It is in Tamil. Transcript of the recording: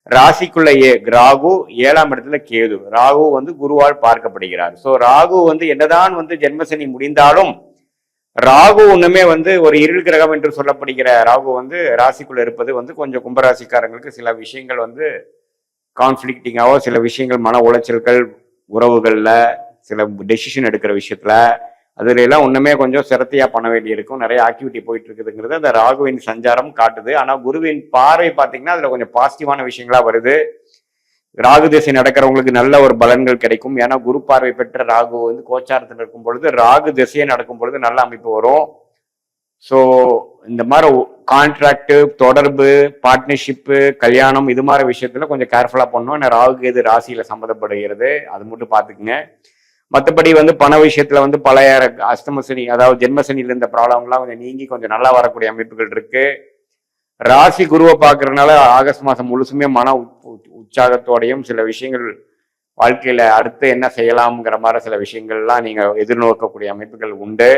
ராசிக்குள்ள ராகு, 7ஆம் இடத்துல கேது. ராகு வந்து குருவால் பார்க்கப்படுகிறார். ஸோ ராகு வந்து என்னதான் வந்து ஜென்மசனி முடிந்தாலும் ராகு ஒண்ணுமே வந்து ஒரு இருள் கிரகம் என்று சொல்லப்படுகிற ராகு வந்து ராசிக்குள்ள இருப்பது வந்து கொஞ்சம் கும்பராசிக்காரங்களுக்கு சில விஷயங்கள் வந்து கான்ஃபிளிக்டிங்காவோ, சில விஷயங்கள் மன உளைச்சல்கள், உறவுகள்ல சில டெசிஷன் எடுக்கிற விஷயத்துல அதுல எல்லாம் ஒண்ணுமே கொஞ்சம் சிரத்தையா பண்ண வேண்டி இருக்கும். நிறைய ஆக்டிவிட்டி போயிட்டு இருக்குதுங்கிறது அந்த ராகுவின் சஞ்சாரம் காட்டுது. ஆனா குருவின் பார்வை பார்த்தீங்கன்னா அதுல கொஞ்சம் பாசிட்டிவான விஷயங்களா வருது. ராகு திசை நடக்கிறவங்களுக்கு நல்ல ஒரு பலன்கள் கிடைக்கும். ஏன்னா குரு பார்வை பெற்ற ராகு வந்து கோச்சாரத்தில் இருக்கும் பொழுது ராகு திசையை நடக்கும் பொழுது நல்ல அமைப்பு வரும். ஸோ இந்த மாதிரி கான்ட்ராக்டு, தொடர்பு, பார்ட்னர்ஷிப்பு, கல்யாணம் இது மாதிரி விஷயத்துல கொஞ்சம் கேர்ஃபுல்லா பண்ணணும். ஏன்னா ராகு எது ராசியில சம்மந்தப்படுகிறது, அது மட்டும் பார்த்துக்குங்க. மற்றபடி வந்து பண விஷயத்துல வந்து பழைய அஷ்டமசனி அதாவது ஜென்மசனியில் இருந்த ப்ராப்ளம்லாம் கொஞ்சம் நீங்கி கொஞ்சம் நல்லா வரக்கூடிய அமைப்புகள் இருக்கு. ராசி குருவை பார்க்கறதுனால ஆகஸ்ட் மாதம் முழுசுமே மன உற்சாகத்தோடையும் சில விஷயங்கள் வாழ்க்கையில அடுத்து என்ன செய்யலாம்ங்கிற மாதிரி சில விஷயங்கள்லாம் நீங்க எதிர்நோக்கக்கூடிய அமைப்புகள் உண்டு.